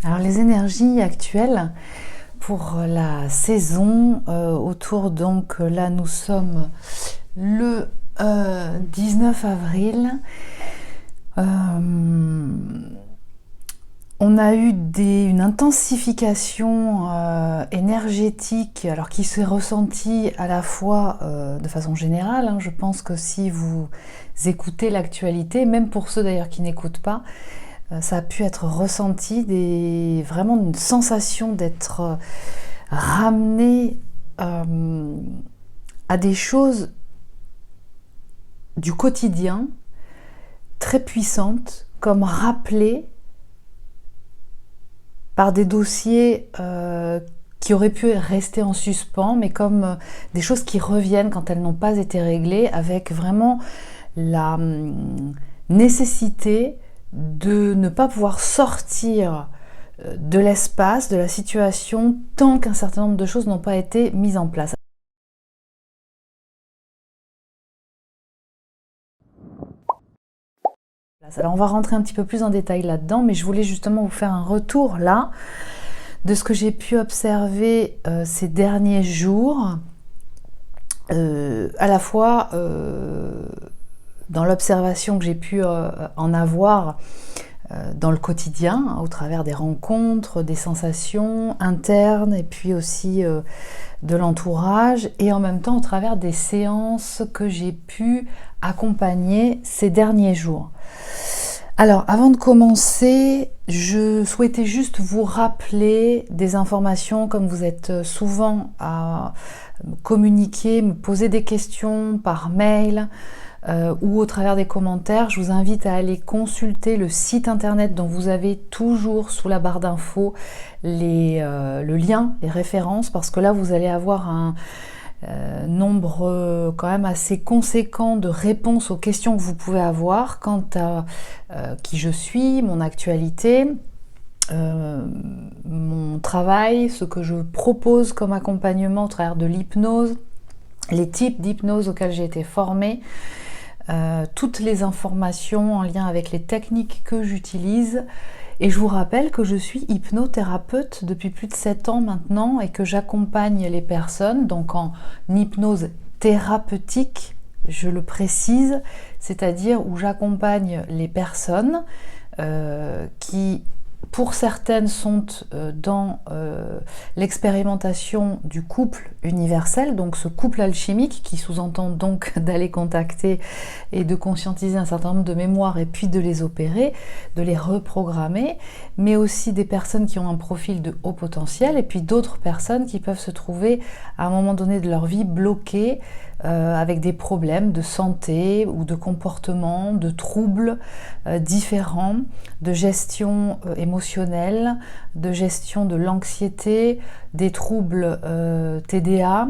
Alors les énergies actuelles pour la saison, autour donc là nous sommes le 19 avril. On a eu une intensification énergétique, alors qui s'est ressentie à la fois de façon générale, hein. Je pense que si vous écoutez l'actualité, même pour ceux d'ailleurs qui n'écoutent pas, ça a pu être ressenti, vraiment une sensation d'être ramené à des choses du quotidien très puissantes, comme rappelées par des dossiers qui auraient pu rester en suspens, mais comme des choses qui reviennent quand elles n'ont pas été réglées, avec vraiment la nécessité de ne pas pouvoir sortir de l'espace, de la situation, tant qu'un certain nombre de choses n'ont pas été mises en place. Alors on va rentrer un petit peu plus en détail là-dedans, mais je voulais justement vous faire un retour là de ce que j'ai pu observer ces derniers jours, à la fois dans l'observation que j'ai pu en avoir dans le quotidien, hein, au travers des rencontres, des sensations internes et puis aussi de l'entourage, et en même temps au travers des séances que j'ai pu accompagner ces derniers jours. Alors, avant de commencer, je souhaitais juste vous rappeler des informations, comme vous êtes souvent à communiquer, me poser des questions par mail ou au travers des commentaires. Je vous invite à aller consulter le site internet dont vous avez toujours sous la barre d'infos le lien, les références, parce que là vous allez avoir un nombre quand même assez conséquent de réponses aux questions que vous pouvez avoir quant à qui je suis, mon actualité, mon travail, ce que je propose comme accompagnement au travers de l'hypnose, les types d'hypnose auxquels j'ai été formée, toutes les informations en lien avec les techniques que j'utilise. Et je vous rappelle que je suis hypnothérapeute depuis plus de 7 ans maintenant et que j'accompagne les personnes donc en hypnose thérapeutique, je le précise, c'est-à-dire où j'accompagne les personnes qui, pour certaines, sont dans l'expérimentation du couple universel, donc ce couple alchimique qui sous-entend donc d'aller contacter et de conscientiser un certain nombre de mémoires et puis de les opérer, de les reprogrammer, mais aussi des personnes qui ont un profil de haut potentiel et puis d'autres personnes qui peuvent se trouver à un moment donné de leur vie bloquées avec des problèmes de santé ou de comportement, de troubles différents, de gestion émotionnelle, de gestion de l'anxiété, des troubles TDA,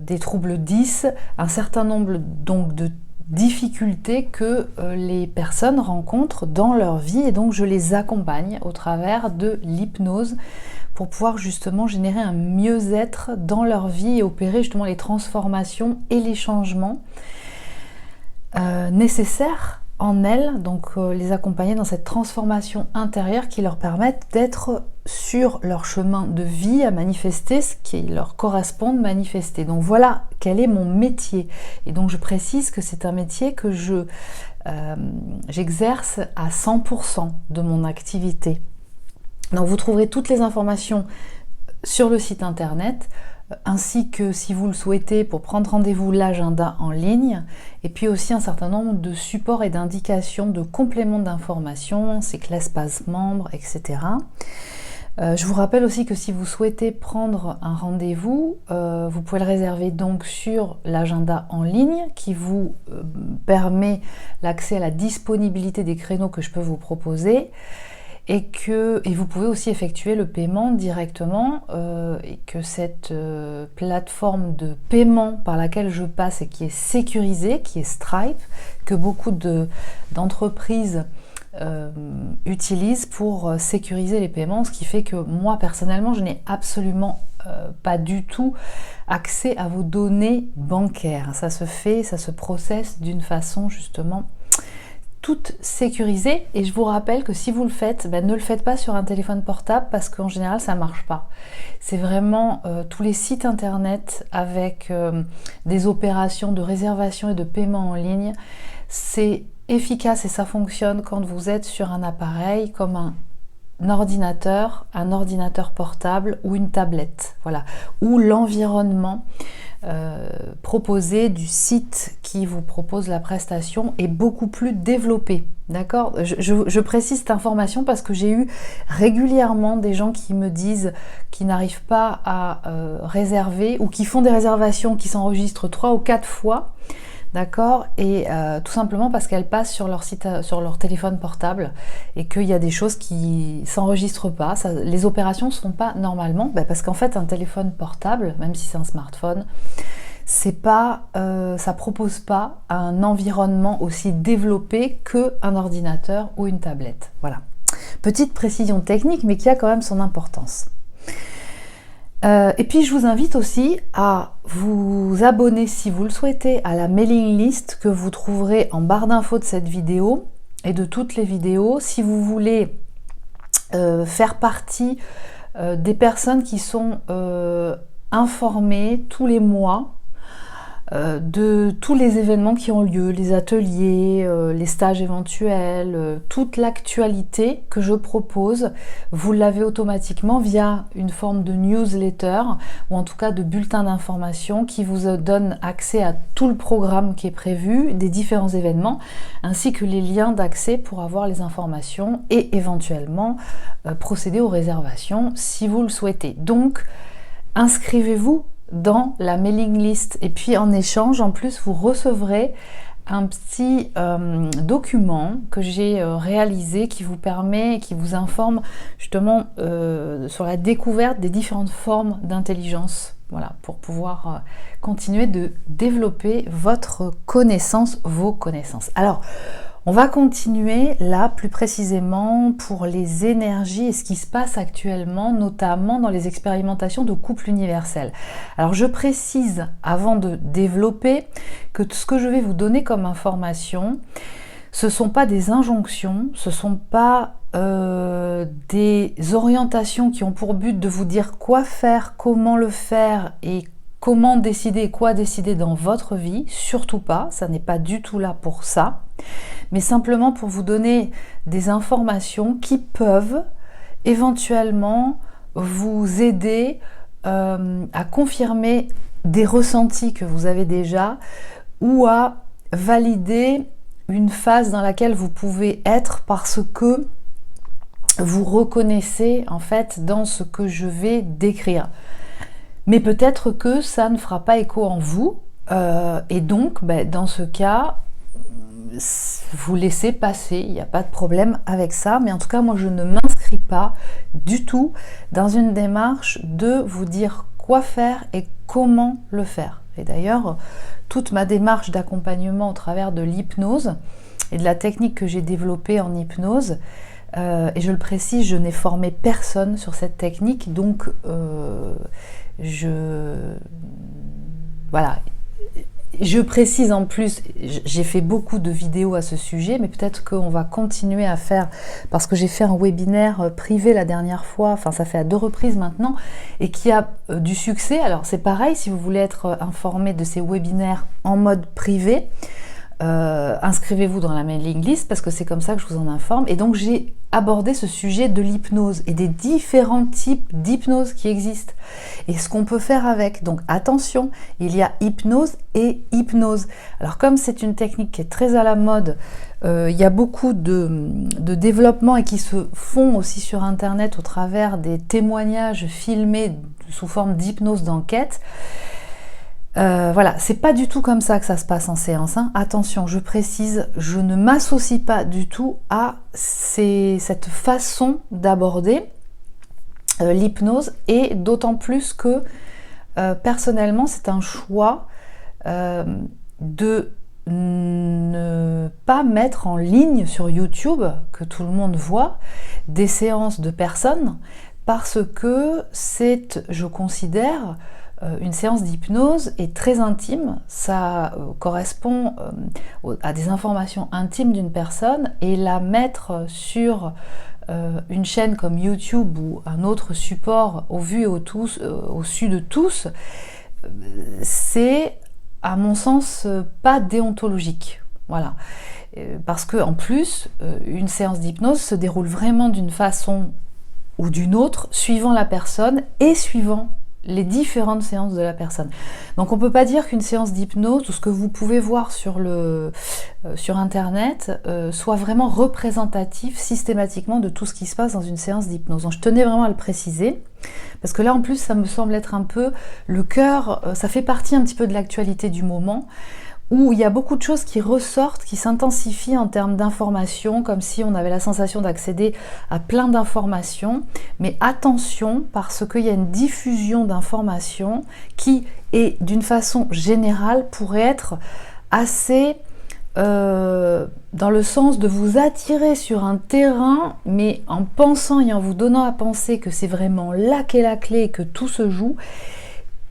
des troubles 10, un certain nombre donc de difficultés que les personnes rencontrent dans leur vie, et donc je les accompagne au travers de l'hypnose pour pouvoir justement générer un mieux-être dans leur vie et opérer justement les transformations et les changements nécessaires en elles, donc les accompagner dans cette transformation intérieure qui leur permette d'être sur leur chemin de vie à manifester ce qui leur correspond de manifester. Donc voilà quel est mon métier. Et donc je précise que c'est un métier que j'exerce à 100% de mon activité. Donc vous trouverez toutes les informations sur le site internet, ainsi que, si vous le souhaitez, pour prendre rendez-vous, l'agenda en ligne, et puis aussi un certain nombre de supports et d'indications, de compléments d'informations, c'est que l'espace membre, etc. Je vous rappelle aussi que si vous souhaitez prendre un rendez-vous, vous pouvez le réserver donc sur l'agenda en ligne qui vous permet l'accès à la disponibilité des créneaux que je peux vous proposer. Et vous pouvez aussi effectuer le paiement directement et que cette plateforme de paiement par laquelle je passe et qui est sécurisée, qui est Stripe, que beaucoup d'entreprises utilisent pour sécuriser les paiements, ce qui fait que moi personnellement je n'ai absolument pas du tout accès à vos données bancaires. Ça se processe d'une façon justement toutes sécurisées. Et je vous rappelle que si vous le faites, ne le faites pas sur un téléphone portable parce qu'en général ça ne marche pas. C'est vraiment tous les sites internet avec des opérations de réservation et de paiement en ligne. C'est efficace et ça fonctionne quand vous êtes sur un appareil comme un ordinateur portable ou une tablette, voilà, ou l'environnement proposé du site qui vous propose la prestation est beaucoup plus développé. D'accord ? Je précise cette information parce que j'ai eu régulièrement des gens qui me disent qu'ils n'arrivent pas à réserver ou qui font des réservations qui s'enregistrent 3 ou 4 fois. D'accord, et tout simplement parce qu'elles passent sur leur site, sur leur téléphone portable et qu'il y a des choses qui s'enregistrent pas, les opérations ne se font pas normalement, parce qu'en fait un téléphone portable, même si c'est un smartphone, c'est pas, ça propose pas un environnement aussi développé qu'un ordinateur ou une tablette. Voilà, petite précision technique mais qui a quand même son importance. Et puis je vous invite aussi à vous abonner si vous le souhaitez à la mailing list que vous trouverez en barre d'infos de cette vidéo et de toutes les vidéos si vous voulez faire partie des personnes qui sont informées tous les mois de tous les événements qui ont lieu, les ateliers, les stages éventuels, toute l'actualité que je propose, vous l'avez automatiquement via une forme de newsletter ou en tout cas de bulletin d'information qui vous donne accès à tout le programme qui est prévu, des différents événements, ainsi que les liens d'accès pour avoir les informations et éventuellement procéder aux réservations si vous le souhaitez. Donc, inscrivez-vous dans la mailing list et puis en échange, en plus, vous recevrez un petit document que j'ai réalisé qui vous permet, qui vous informe justement sur la découverte des différentes formes d'intelligence, voilà, pour pouvoir continuer de développer votre connaissance, vos connaissances. Alors, on va continuer là plus précisément pour les énergies et ce qui se passe actuellement, notamment dans les expérimentations de couple universel. Alors je précise avant de développer que ce que je vais vous donner comme information, ce ne sont pas des injonctions, ce ne sont pas des orientations qui ont pour but de vous dire quoi faire, comment le faire et comment décider et quoi décider dans votre vie, surtout pas, ça n'est pas du tout là pour ça, mais simplement pour vous donner des informations qui peuvent éventuellement vous aider à confirmer des ressentis que vous avez déjà ou à valider une phase dans laquelle vous pouvez être parce que vous reconnaissez en fait dans ce que je vais décrire. Mais peut-être que ça ne fera pas écho en vous et donc dans ce cas, vous laissez passer, il n'y a pas de problème avec ça, mais en tout cas moi je ne m'inscris pas du tout dans une démarche de vous dire quoi faire et comment le faire. Et d'ailleurs, toute ma démarche d'accompagnement au travers de l'hypnose et de la technique que j'ai développée en hypnose, et je le précise, je n'ai formé personne sur cette technique, donc voilà. Je précise en plus, j'ai fait beaucoup de vidéos à ce sujet, mais peut-être qu'on va continuer à faire, parce que j'ai fait un webinaire privé la dernière fois, enfin ça fait à 2 reprises maintenant, et qui a du succès. Alors c'est pareil, si vous voulez être informé de ces webinaires en mode privé, inscrivez-vous dans la mailing list parce que c'est comme ça que je vous en informe. Et donc j'ai abordé ce sujet de l'hypnose et des différents types d'hypnose qui existent et ce qu'on peut faire avec. Donc attention, il y a hypnose et hypnose. Alors comme c'est une technique qui est très à la mode, il y a beaucoup de développement et qui se font aussi sur internet au travers des témoignages filmés sous forme d'hypnose d'enquête. Voilà, c'est pas du tout comme ça que ça se passe en séance, hein. Attention, je précise, je ne m'associe pas du tout à cette façon d'aborder l'hypnose et d'autant plus que personnellement c'est un choix de ne pas mettre en ligne sur YouTube, que tout le monde voit, des séances de personnes parce que c'est, je considère, une séance d'hypnose est très intime, ça correspond à des informations intimes d'une personne, et la mettre sur une chaîne comme YouTube ou un autre support au vu et au su de tous, c'est à mon sens pas déontologique. Voilà. Parce que en plus, une séance d'hypnose se déroule vraiment d'une façon ou d'une autre, suivant la personne et suivant les différentes séances de la personne. Donc on ne peut pas dire qu'une séance d'hypnose, tout ce que vous pouvez voir sur Internet, soit vraiment représentatif systématiquement de tout ce qui se passe dans une séance d'hypnose. Donc je tenais vraiment à le préciser, parce que là en plus ça me semble être un peu le cœur, ça fait partie un petit peu de l'actualité du moment, où il y a beaucoup de choses qui ressortent, qui s'intensifient en termes d'informations, comme si on avait la sensation d'accéder à plein d'informations. Mais attention, parce qu'il y a une diffusion d'informations qui, et d'une façon générale, pourrait être assez dans le sens de vous attirer sur un terrain, mais en pensant et en vous donnant à penser que c'est vraiment là qu'est la clé et que tout se joue.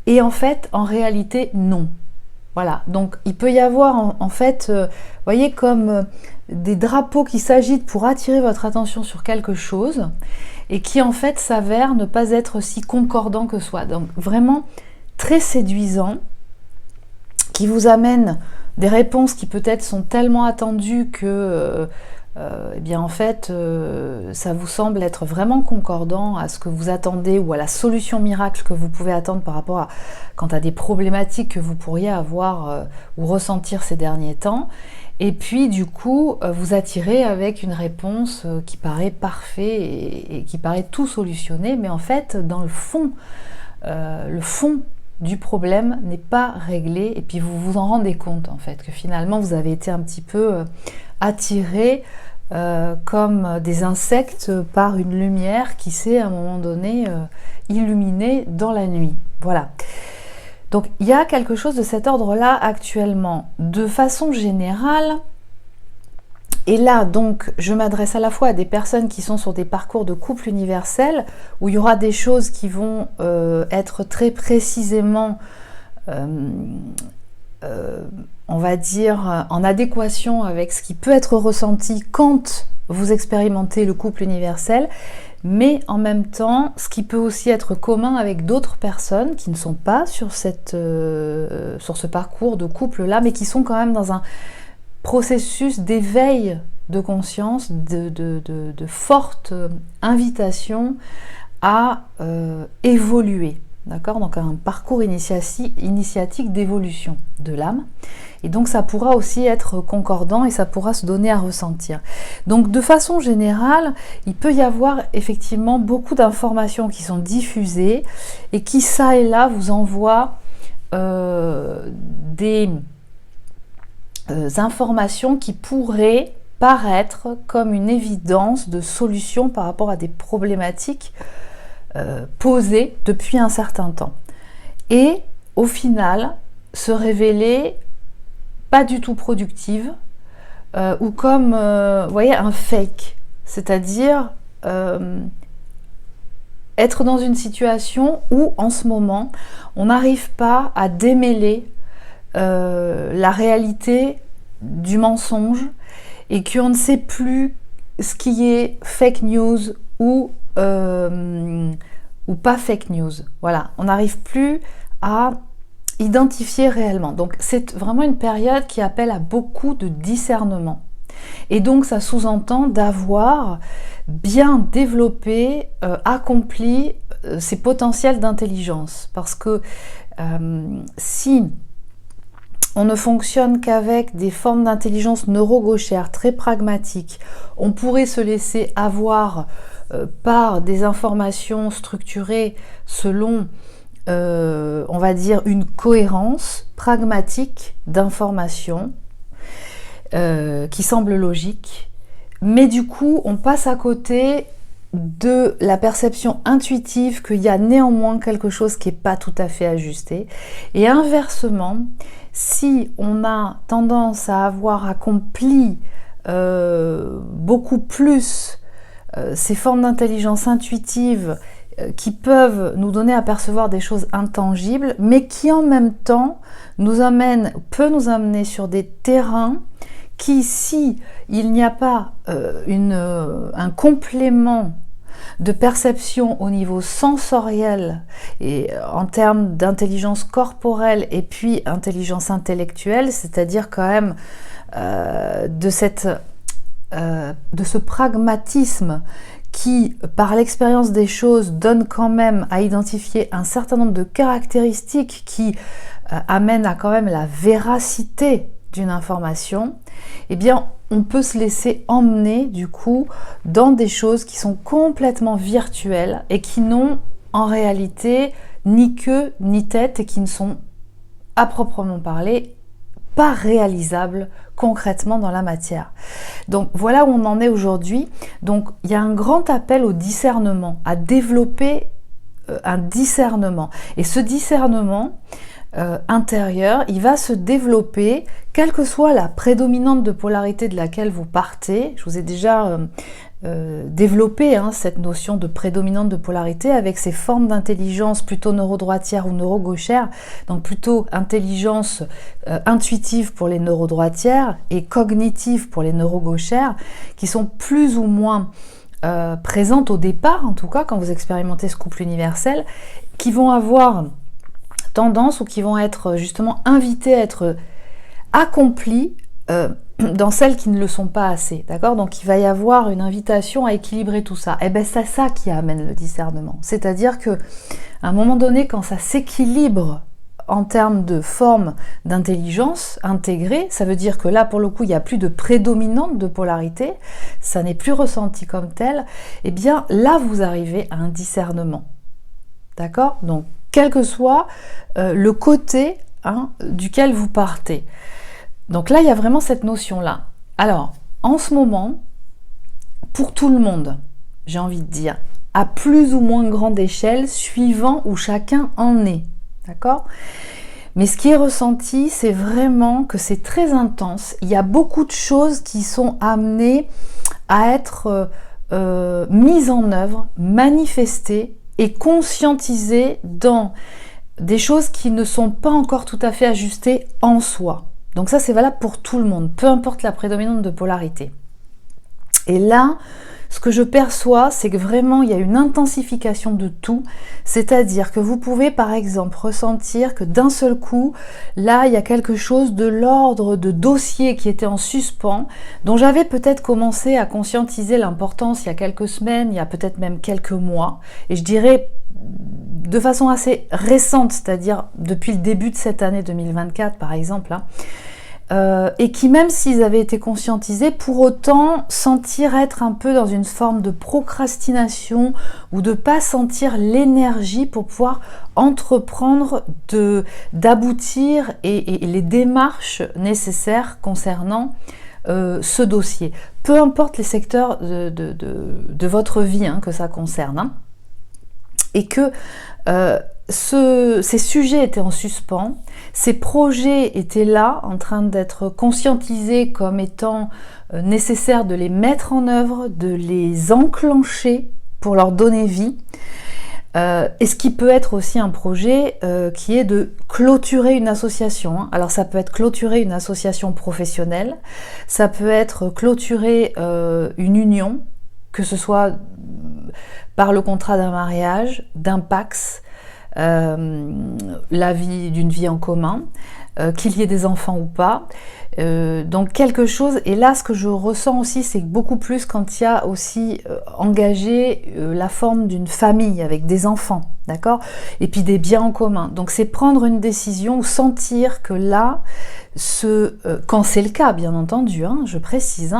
Et en fait, en réalité, non. Voilà, donc il peut y avoir en fait, voyez, comme des drapeaux qui s'agitent pour attirer votre attention sur quelque chose et qui en fait s'avèrent ne pas être si concordants que soi. Donc vraiment très séduisant, qui vous amène des réponses qui peut-être sont tellement attendues que eh bien en fait ça vous semble être vraiment concordant à ce que vous attendez ou à la solution miracle que vous pouvez attendre par rapport à quant à des problématiques que vous pourriez avoir ou ressentir ces derniers temps, et puis du coup vous attirez avec une réponse qui paraît parfaite et qui paraît tout solutionner, mais en fait dans le fond du problème n'est pas réglé, et puis vous vous en rendez compte en fait que finalement vous avez été un petit peu attiré comme des insectes par une lumière qui s'est à un moment donné illuminée dans la nuit. Voilà. Donc il y a quelque chose de cet ordre-là actuellement. De façon générale, et là donc je m'adresse à la fois à des personnes qui sont sur des parcours de couple universel, où il y aura des choses qui vont être très précisément on va dire en adéquation avec ce qui peut être ressenti quand vous expérimentez le couple universel, mais en même temps ce qui peut aussi être commun avec d'autres personnes qui ne sont pas sur ce parcours de couple là, mais qui sont quand même dans un processus d'éveil de conscience, de forte invitation à évoluer. D'accord ? Donc un parcours initiatique d'évolution de l'âme. Et donc ça pourra aussi être concordant et ça pourra se donner à ressentir. Donc de façon générale, il peut y avoir effectivement beaucoup d'informations qui sont diffusées et qui ça et là vous envoient des informations qui pourraient paraître comme une évidence de solution par rapport à des problématiques posées depuis un certain temps, et au final se révéler pas du tout productive ou comme vous voyez, un fake, c'est-à-dire être dans une situation où en ce moment on n'arrive pas à démêler la réalité du mensonge, et qu'on ne sait plus ce qui est fake news ou pas fake news. Voilà, on n'arrive plus à identifier réellement. Donc c'est vraiment une période qui appelle à beaucoup de discernement. Et donc ça sous-entend d'avoir bien développé, accompli ses potentiels d'intelligence. Parce que si on ne fonctionne qu'avec des formes d'intelligence neurogauchère très pragmatiques, on pourrait se laisser avoir par des informations structurées selon, on va dire, une cohérence pragmatique d'informations qui semble logique, mais du coup on passe à côté de la perception intuitive qu'il y a néanmoins quelque chose qui n'est pas tout à fait ajusté. Et inversement, si on a tendance à avoir accompli beaucoup plus ces formes d'intelligence intuitive qui peuvent nous donner à percevoir des choses intangibles, mais qui en même temps peut nous amener sur des terrains qui, si il n'y a pas un complément de perception au niveau sensoriel et en termes d'intelligence corporelle et puis intelligence intellectuelle, c'est-à-dire quand même de ce pragmatisme qui, par l'expérience des choses, donne quand même à identifier un certain nombre de caractéristiques qui amènent à quand même la véracité d'une information, eh bien, on peut se laisser emmener, du coup, dans des choses qui sont complètement virtuelles et qui n'ont en réalité ni queue ni tête et qui ne sont, à proprement parler, pas réalisables concrètement dans la matière. Donc voilà où on en est aujourd'hui. Donc il y a un grand appel au discernement, à développer un discernement. Et ce discernement intérieur, il va se développer, quelle que soit la prédominante de polarité de laquelle vous partez. Je vous ai déjà développé cette notion de prédominante de polarité avec ces formes d'intelligence plutôt neurodroitière ou neurogauchère, donc plutôt intelligence intuitive pour les neurodroitières et cognitive pour les neurogauchères, qui sont plus ou moins présentes au départ, en tout cas quand vous expérimentez ce couple universel, qui vont avoir tendance ou qui vont être justement invitées à être accomplies dans celles qui ne le sont pas assez, d'accord? Donc il va y avoir une invitation à équilibrer tout ça. Et bien c'est ça qui amène le discernement. C'est-à-dire que à un moment donné, quand ça s'équilibre en termes de forme d'intelligence intégrée, ça veut dire que là, pour le coup, il n'y a plus de prédominante de polarité, ça n'est plus ressenti comme tel, et bien là, vous arrivez à un discernement. D'accord? Donc, quel que soit le côté duquel vous partez. Donc là, il y a vraiment cette notion-là. Alors, en ce moment, pour tout le monde, j'ai envie de dire, à plus ou moins grande échelle, suivant où chacun en est. D'accord ? Mais ce qui est ressenti, c'est vraiment que c'est très intense. Il y a beaucoup de choses qui sont amenées à être mises en œuvre, manifestées et conscientisées dans des choses qui ne sont pas encore tout à fait ajustées en soi. Donc ça, c'est valable pour tout le monde, peu importe la prédominante de polarité. Et là, ce que je perçois, c'est que vraiment, il y a une intensification de tout, c'est-à-dire que vous pouvez, par exemple, ressentir que d'un seul coup, là, il y a quelque chose de l'ordre de dossiers qui était en suspens, dont j'avais peut-être commencé à conscientiser l'importance il y a quelques semaines, il y a peut-être même quelques mois, et je dirais de façon assez récente, c'est-à-dire depuis le début de cette année 2024, par exemple, et qui, même s'ils avaient été conscientisés, pour autant sentir être un peu dans une forme de procrastination ou de pas sentir l'énergie pour pouvoir entreprendre d'aboutir et les démarches nécessaires concernant ce dossier. Peu importe les secteurs de votre vie que ça concerne. Et que ces sujets étaient en suspens, ces projets étaient là, en train d'être conscientisés comme étant nécessaires de les mettre en œuvre, de les enclencher pour leur donner vie. Et ce qui peut être aussi un projet qui est de clôturer une association. Alors ça peut être clôturer une association professionnelle, ça peut être clôturer une union, que ce soit par le contrat d'un mariage, d'un pax, d'une vie en commun, qu'il y ait des enfants ou pas. Donc quelque chose, et là ce que je ressens aussi, c'est beaucoup plus quand il y a aussi engagé la forme d'une famille avec des enfants, d'accord, et puis des biens en commun. Donc c'est prendre une décision ou sentir que là, quand c'est le cas bien entendu, je précise,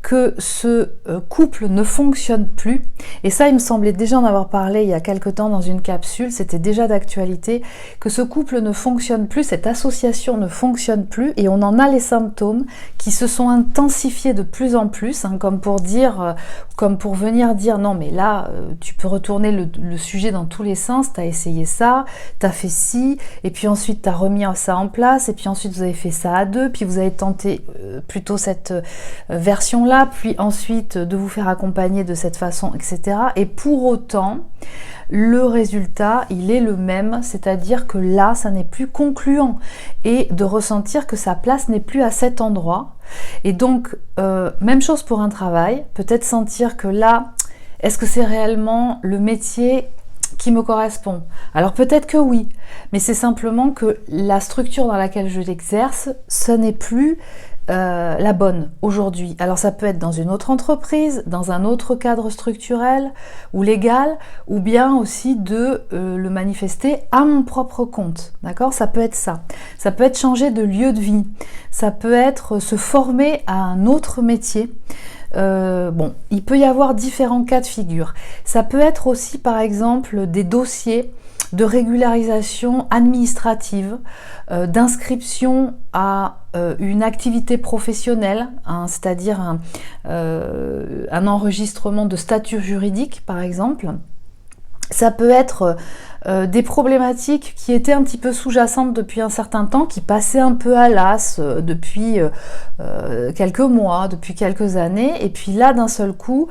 que ce couple ne fonctionne plus, et ça il me semblait déjà en avoir parlé il y a quelque temps dans une capsule, c'était déjà d'actualité, que ce couple ne fonctionne plus, cette association ne fonctionne plus, et on en a les symptômes qui se sont intensifiés de plus en plus, comme pour venir dire non mais là tu peux retourner le sujet dans tous les sens, t'as essayé ça, t'as fait ci, et puis ensuite t'as remis ça en place, et puis ensuite vous avez fait ça à deux, puis vous avez tenté plutôt cette version-là, puis ensuite de vous faire accompagner de cette façon, etc. Et pour autant, le résultat, il est le même, c'est-à-dire que là, ça n'est plus concluant et de ressentir que sa place n'est plus à cet endroit. Et donc, même chose pour un travail, peut-être sentir que là, est-ce que c'est réellement le métier qui me correspond? Alors peut-être que oui, mais c'est simplement que la structure dans laquelle je l'exerce, ce n'est plus la bonne aujourd'hui. Alors ça peut être dans une autre entreprise, dans un autre cadre structurel ou légal, ou bien aussi de le manifester à mon propre compte, d'accord? Ça peut être ça. Ça peut être changer de lieu de vie. Ça peut être se former à un autre métier. Bon, il peut y avoir différents cas de figure. Ça peut être aussi, par exemple, des dossiers de régularisation administrative, d'inscription à une activité professionnelle, hein, c'est-à-dire un enregistrement de statut juridique, par exemple. Ça peut être des problématiques qui étaient un petit peu sous-jacentes depuis un certain temps, qui passaient un peu à l'as depuis quelques mois, depuis quelques années, et puis là, d'un seul coup,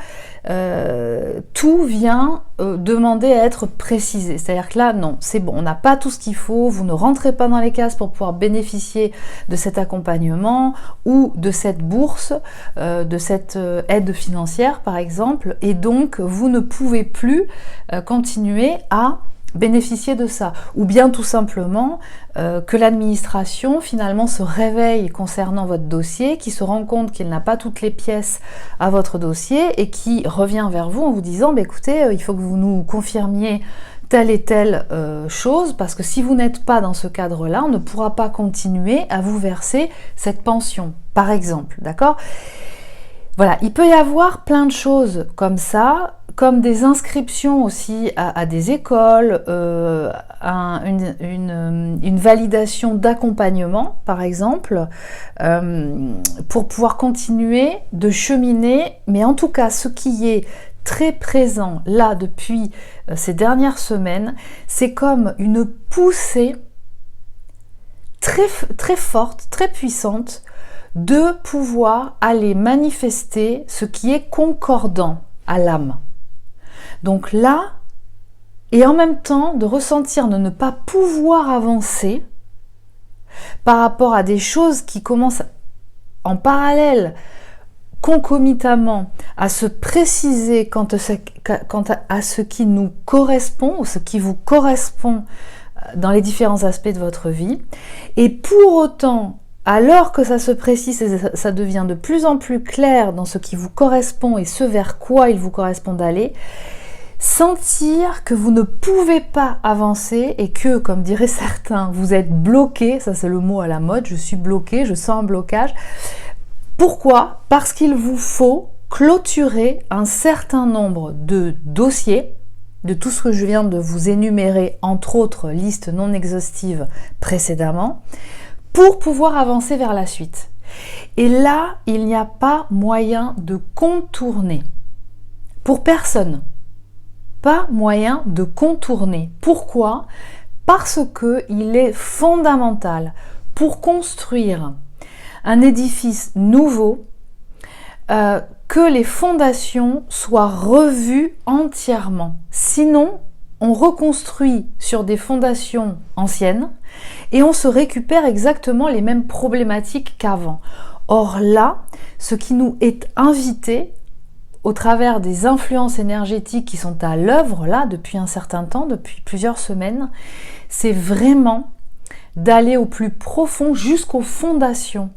tout vient demander à être précisé. C'est-à-dire que là, non, c'est bon, on n'a pas tout ce qu'il faut, vous ne rentrez pas dans les cases pour pouvoir bénéficier de cet accompagnement ou de cette bourse, de cette aide financière, par exemple, et donc vous ne pouvez plus continuer à bénéficier de ça, ou bien tout simplement que l'administration finalement se réveille concernant votre dossier, qui se rend compte qu'il n'a pas toutes les pièces à votre dossier et qui revient vers vous en vous disant bah, écoutez, il faut que vous nous confirmiez telle et telle chose, parce que si vous n'êtes pas dans ce cadre-là, on ne pourra pas continuer à vous verser cette pension, par exemple, d'accord? Voilà, il peut y avoir plein de choses comme ça, comme des inscriptions aussi à des écoles, une validation d'accompagnement, par exemple, pour pouvoir continuer de cheminer. Mais en tout cas, ce qui est très présent là depuis ces dernières semaines, c'est comme une poussée très, très forte, très puissante, de pouvoir aller manifester ce qui est concordant à l'âme. Donc là, et en même temps de ressentir de ne pas pouvoir avancer par rapport à des choses qui commencent en parallèle, concomitamment, à se préciser quant à ce qui nous correspond ou ce qui vous correspond dans les différents aspects de votre vie. Et pour autant, alors que ça se précise et ça devient de plus en plus clair dans ce qui vous correspond et ce vers quoi il vous correspond d'aller, sentir que vous ne pouvez pas avancer et que, comme diraient certains, vous êtes bloqué, ça c'est le mot à la mode, je suis bloqué, je sens un blocage. Pourquoi? Parce qu'il vous faut clôturer un certain nombre de dossiers, de tout ce que je viens de vous énumérer, entre autres liste non exhaustive précédemment, pour pouvoir avancer vers la suite. Et là, il n'y a pas moyen de contourner. Pour personne. Pas moyen de contourner. Pourquoi? Parce qu'il est fondamental pour construire un édifice nouveau, que les fondations soient revues entièrement. Sinon, on reconstruit sur des fondations anciennes et on se récupère exactement les mêmes problématiques qu'avant. Or là, ce qui nous est invité au travers des influences énergétiques qui sont à l'œuvre là depuis un certain temps, depuis plusieurs semaines, c'est vraiment d'aller au plus profond jusqu'aux fondations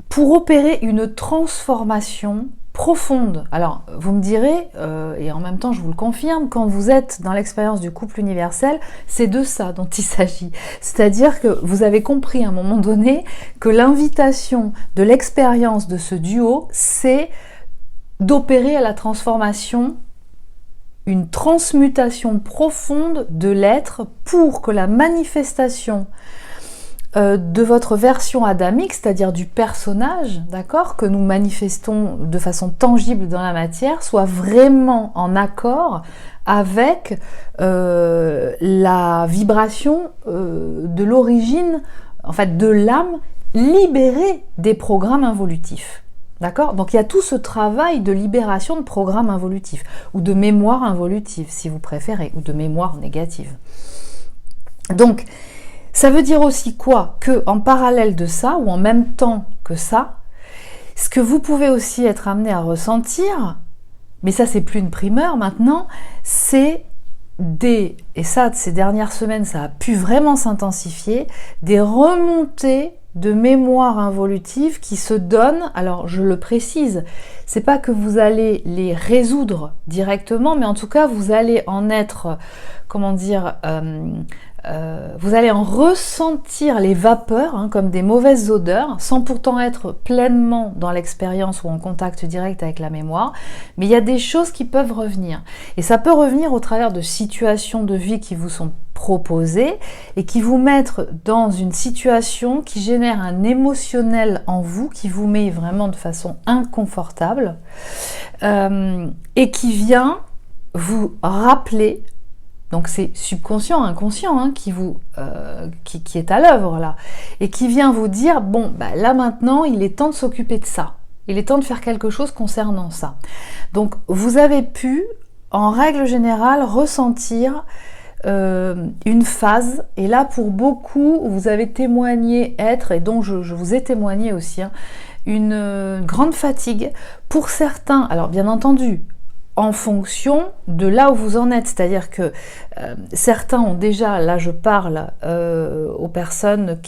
pour opérer une transformation profonde. Alors, vous me direz, et en même temps je vous le confirme, quand vous êtes dans l'expérience du couple universel, c'est de ça dont il s'agit. C'est-à-dire que vous avez compris à un moment donné que l'invitation de l'expérience de ce duo, c'est d'opérer à la transformation, une transmutation profonde de l'être pour que la manifestation de votre version adamique, c'est-à-dire du personnage, d'accord, que nous manifestons de façon tangible dans la matière, soit vraiment en accord avec la vibration de l'origine, en fait de l'âme libérée des programmes involutifs. D'accord? Donc il y a tout ce travail de libération de programmes involutifs, ou de mémoire involutive, si vous préférez, ou de mémoire négative. Donc, ça veut dire aussi quoi? Que en parallèle de ça, ou en même temps que ça, ce que vous pouvez aussi être amené à ressentir, mais ça c'est plus une primeur maintenant, c'est et ça ces dernières semaines ça a pu vraiment s'intensifier, des remontées de mémoire involutive qui se donnent. Alors je le précise, c'est pas que vous allez les résoudre directement, mais en tout cas vous allez en être, comment dire, vous allez en ressentir les vapeurs, hein, comme des mauvaises odeurs, sans pourtant être pleinement dans l'expérience ou en contact direct avec la mémoire. Mais il y a des choses qui peuvent revenir. Et ça peut revenir au travers de situations de vie qui vous sont proposées et qui vous mettent dans une situation qui génère un émotionnel en vous, qui vous met vraiment de façon inconfortable et qui vient vous rappeler. Donc c'est subconscient, inconscient, hein, qui est à l'œuvre là, et qui vient vous dire, bon, bah, là maintenant, il est temps de s'occuper de ça. Il est temps de faire quelque chose concernant ça. Donc vous avez pu, en règle générale, ressentir une phase, et là pour beaucoup, vous avez témoigné être, et donc je vous ai témoigné aussi, hein, une grande fatigue. Pour certains, alors bien entendu, en fonction de là où vous en êtes, c'est-à-dire que certains ont déjà, là je parle aux personnes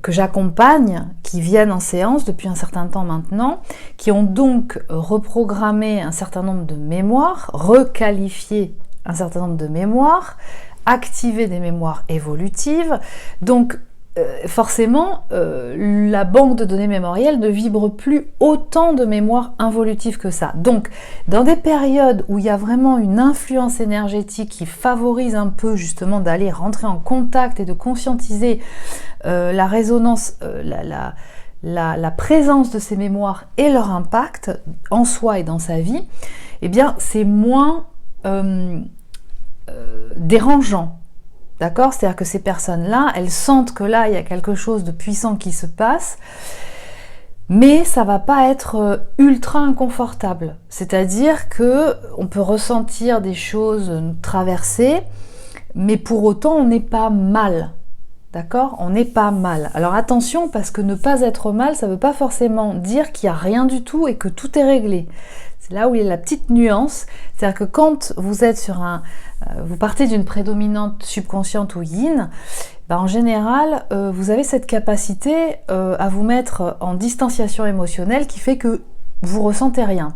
que j'accompagne, qui viennent en séance depuis un certain temps maintenant, qui ont donc reprogrammé un certain nombre de mémoires, requalifié un certain nombre de mémoires, activé des mémoires évolutives, donc forcément, la banque de données mémorielles ne vibre plus autant de mémoire involutive que ça. Donc, dans des périodes où il y a vraiment une influence énergétique qui favorise un peu justement d'aller rentrer en contact et de conscientiser la résonance, la présence de ces mémoires et leur impact en soi et dans sa vie, eh bien, c'est moins dérangeant. D'accord? C'est-à-dire que ces personnes-là, elles sentent que là, il y a quelque chose de puissant qui se passe, mais ça va pas être ultra inconfortable. C'est-à-dire que on peut ressentir des choses nous traverser, mais pour autant, on n'est pas mal. D'accord? On n'est pas mal. Alors attention, parce que ne pas être mal, ça ne veut pas forcément dire qu'il n'y a rien du tout et que tout est réglé. C'est là où il y a la petite nuance. C'est-à-dire que quand vous êtes sur vous partez d'une prédominante subconsciente ou yin, en général, vous avez cette capacité à vous mettre en distanciation émotionnelle qui fait que vous ressentez rien.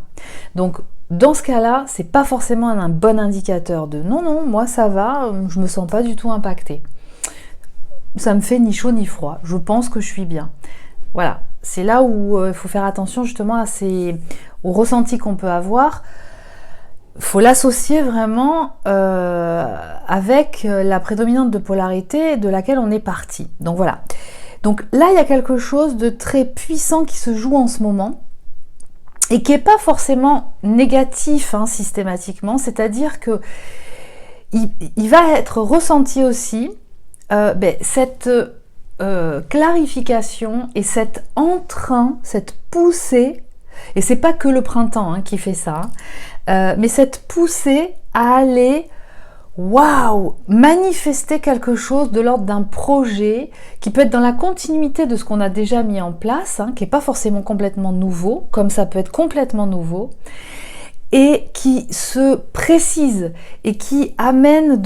Donc, dans ce cas-là, c'est pas forcément un bon indicateur de non, moi ça va, je me sens pas du tout impactée. Ça me fait ni chaud ni froid, je pense que je suis bien. Voilà, c'est là où il faut faire attention justement aux ressentis qu'on peut avoir. Il faut l'associer vraiment avec la prédominante de polarité de laquelle on est parti. Donc voilà. Donc là, il y a quelque chose de très puissant qui se joue en ce moment et qui n'est pas forcément négatif systématiquement. C'est-à-dire que il va être ressenti aussi cette clarification et cet entrain, cette poussée. Et c'est pas que le printemps qui fait ça, mais cette poussée à aller, manifester quelque chose de l'ordre d'un projet qui peut être dans la continuité de ce qu'on a déjà mis en place, qui n'est pas forcément complètement nouveau, comme ça peut être complètement nouveau, et qui se précise et qui amène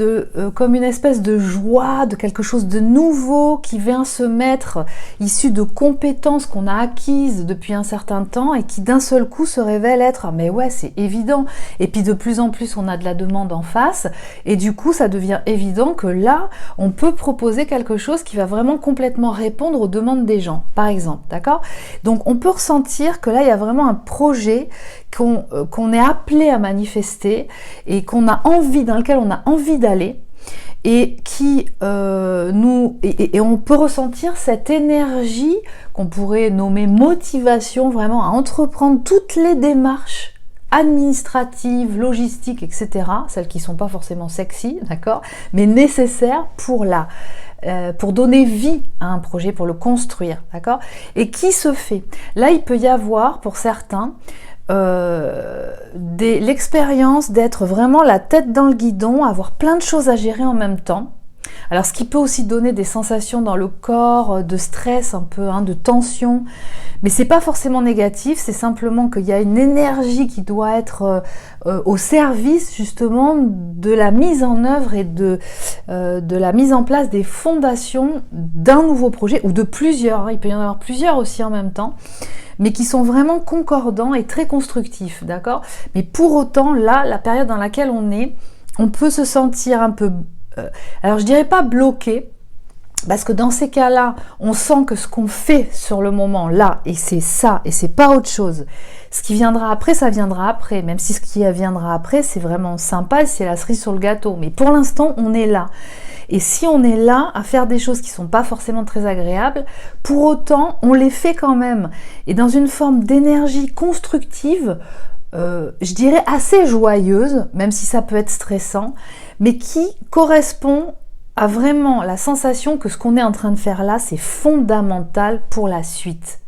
comme une espèce de joie, de quelque chose de nouveau qui vient se mettre, issu de compétences qu'on a acquises depuis un certain temps et qui d'un seul coup se révèle être mais ouais, c'est évident. Et puis de plus en plus on a de la demande en face et du coup ça devient évident que là on peut proposer quelque chose qui va vraiment complètement répondre aux demandes des gens, par exemple, d'accord? Donc on peut ressentir que là il y a vraiment un projet qu'on est appelé à manifester et dans lequel on a envie d'aller et qui et on peut ressentir cette énergie qu'on pourrait nommer motivation vraiment à entreprendre toutes les démarches administratives, logistiques, etc. Celles qui sont pas forcément sexy, d'accord, mais nécessaires pour la pour donner vie à un projet, pour le construire, d'accord? Et qui se fait? Là, il peut y avoir, pour certains, l'expérience d'être vraiment la tête dans le guidon, avoir plein de choses à gérer en même temps. Alors, ce qui peut aussi donner des sensations dans le corps, de stress un peu, de tension, mais c'est pas forcément négatif, c'est simplement qu'il y a une énergie qui doit être au service justement de la mise en œuvre et de la mise en place des fondations d'un nouveau projet, ou de plusieurs, il peut y en avoir plusieurs aussi en même temps, mais qui sont vraiment concordants et très constructifs, d'accord? Mais pour autant, là, la période dans laquelle on peut se sentir un peu... alors je dirais pas bloqué, parce que dans ces cas-là, on sent que ce qu'on fait sur le moment, là, et c'est ça, et c'est pas autre chose. Ce qui viendra après, ça viendra après, même si ce qui viendra après, c'est vraiment sympa, c'est la cerise sur le gâteau. Mais pour l'instant, on est là. Et si on est là à faire des choses qui sont pas forcément très agréables, pour autant, on les fait quand même. Et dans une forme d'énergie constructive, je dirais assez joyeuse, même si ça peut être stressant, mais qui correspond à vraiment la sensation que ce qu'on est en train de faire là, c'est fondamental pour la suite.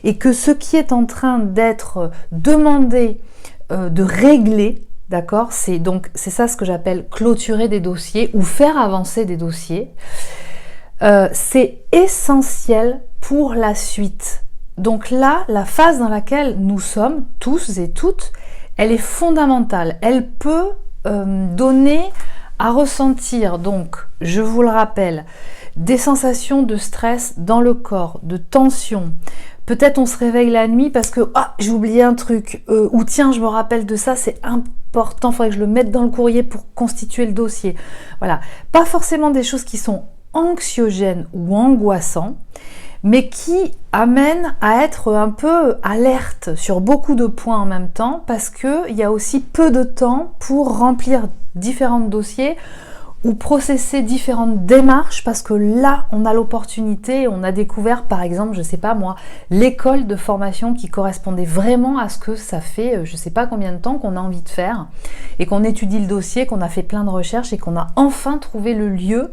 Et que ce qui est en train d'être demandé de régler, d'accord, c'est ça ce que j'appelle clôturer des dossiers ou faire avancer des dossiers, c'est essentiel pour la suite. Donc là, la phase dans laquelle nous sommes, tous et toutes, elle est fondamentale. Elle peut donner à ressentir, donc, je vous le rappelle, des sensations de stress dans le corps, de tension. Peut-être on se réveille la nuit parce que j'ai oublié un truc, ou tiens, je me rappelle de ça, c'est important, il faudrait que je le mette dans le courrier pour constituer le dossier. Voilà, pas forcément des choses qui sont anxiogènes ou angoissants, mais qui amènent à être un peu alerte sur beaucoup de points en même temps, parce qu'il y a aussi peu de temps pour remplir différents dossiers ou processer différentes démarches, parce que là, on a l'opportunité, on a découvert, par exemple, je sais pas moi, l'école de formation qui correspondait vraiment à ce que ça fait, je sais pas combien de temps qu'on a envie de faire, et qu'on étudie le dossier, qu'on a fait plein de recherches, et qu'on a enfin trouvé le lieu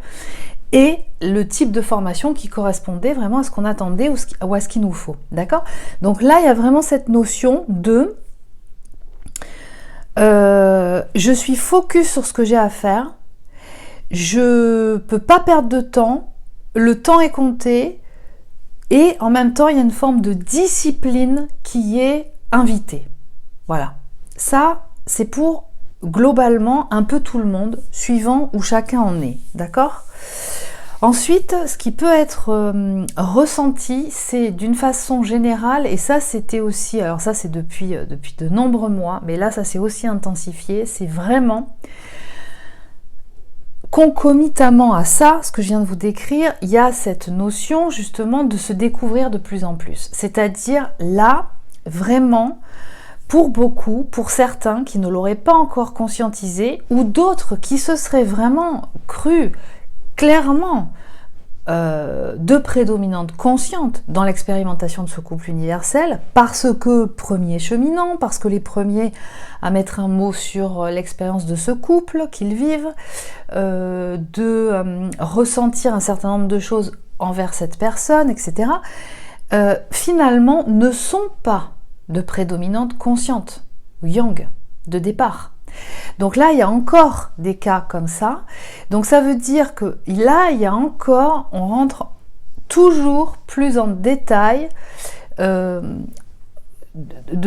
et le type de formation qui correspondait vraiment à ce qu'on attendait ou à ce qu'il nous faut, d'accord? Donc là, il y a vraiment cette notion de je suis focus sur ce que j'ai à faire, je peux pas perdre de temps, le temps est compté, et en même temps, il y a une forme de discipline qui est invitée. Voilà. Ça, c'est pour globalement un peu tout le monde, suivant où chacun en est, d'accord? Ensuite, ce qui peut être ressenti, c'est d'une façon générale, et ça c'était aussi, alors ça c'est depuis de nombreux mois, mais là ça s'est aussi intensifié, c'est vraiment concomitamment à ça, ce que je viens de vous décrire, il y a cette notion justement de se découvrir de plus en plus. C'est-à-dire là, vraiment, pour beaucoup, pour certains qui ne l'auraient pas encore conscientisé, ou d'autres qui se seraient vraiment crus clairement de prédominante consciente dans l'expérimentation de ce couple universel, parce que premiers cheminants, parce que les premiers à mettre un mot sur l'expérience de ce couple qu'ils vivent, de ressentir un certain nombre de choses envers cette personne, etc., finalement ne sont pas de prédominante consciente, ou yang, de départ. Donc là, il y a encore des cas comme ça. Donc ça veut dire que là, il y a encore, on rentre toujours plus en détail, de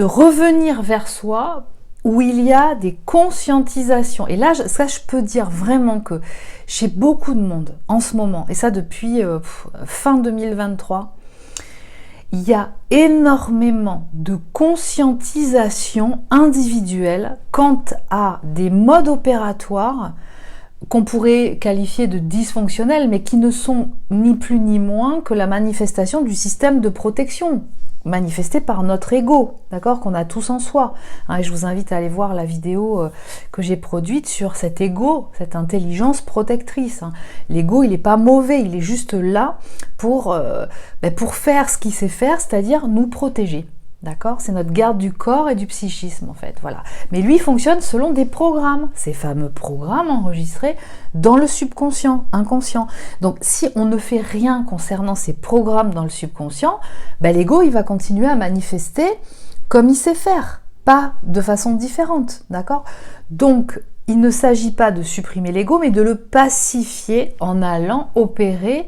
revenir vers soi, où il y a des conscientisations. Et là, ça, je peux dire vraiment que chez beaucoup de monde, en ce moment, et ça depuis fin 2023, il y a énormément de conscientisation individuelle quant à des modes opératoires qu'on pourrait qualifier de dysfonctionnels, mais qui ne sont ni plus ni moins que la manifestation du système de protection, manifesté par notre ego, d'accord, qu'on a tous en soi. Et je vous invite à aller voir la vidéo que j'ai produite sur cet ego, cette intelligence protectrice. L'ego, il n'est pas mauvais, il est juste là pour faire ce qu'il sait faire, c'est-à-dire nous protéger. D'accord? C'est notre garde du corps et du psychisme, en fait. Voilà. Mais lui fonctionne selon des programmes, ces fameux programmes enregistrés dans le subconscient, inconscient. Donc, si on ne fait rien concernant ces programmes dans le subconscient, ben, l'ego, il va continuer à manifester comme il sait faire, pas de façon différente. D'accord? Donc, il ne s'agit pas de supprimer l'ego, mais de le pacifier en allant opérer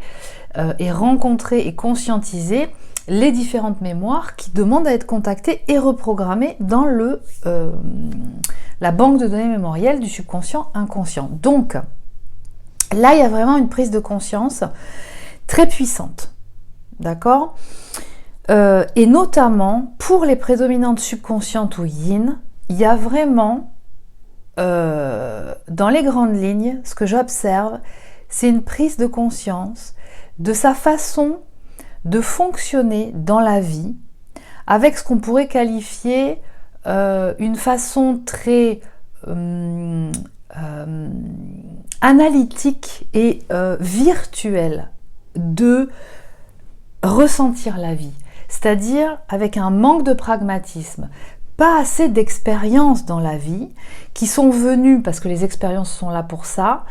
et rencontrer et conscientiser les différentes mémoires qui demandent à être contactées et reprogrammées dans la banque de données mémorielles du subconscient inconscient. Donc, là, il y a vraiment une prise de conscience très puissante, d'accord ? Et notamment, pour les prédominantes subconscientes ou yin, il y a vraiment, dans les grandes lignes, ce que j'observe, c'est une prise de conscience de sa façon de fonctionner dans la vie avec ce qu'on pourrait qualifier une façon très analytique et virtuelle de ressentir la vie, c'est-à-dire avec un manque de pragmatisme, pas assez d'expériences dans la vie qui sont venues, parce que les expériences sont là pour ça,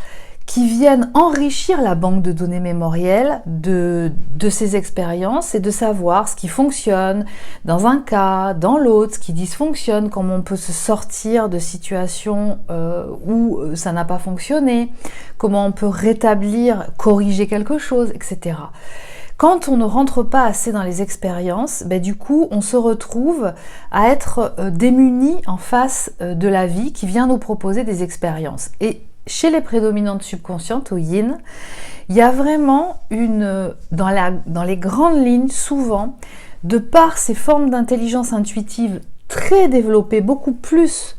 qui viennent enrichir la banque de données mémorielles de ces expériences et de savoir ce qui fonctionne dans un cas, dans l'autre, ce qui dysfonctionne, comment on peut se sortir de situations où ça n'a pas fonctionné, comment on peut rétablir, corriger quelque chose, etc. Quand on ne rentre pas assez dans les expériences, ben du coup, on se retrouve à être démuni en face de la vie qui vient nous proposer des expériences. Et chez les prédominantes subconscientes ou yin, il y a vraiment dans les grandes lignes, souvent, de par ces formes d'intelligence intuitive très développées, beaucoup plus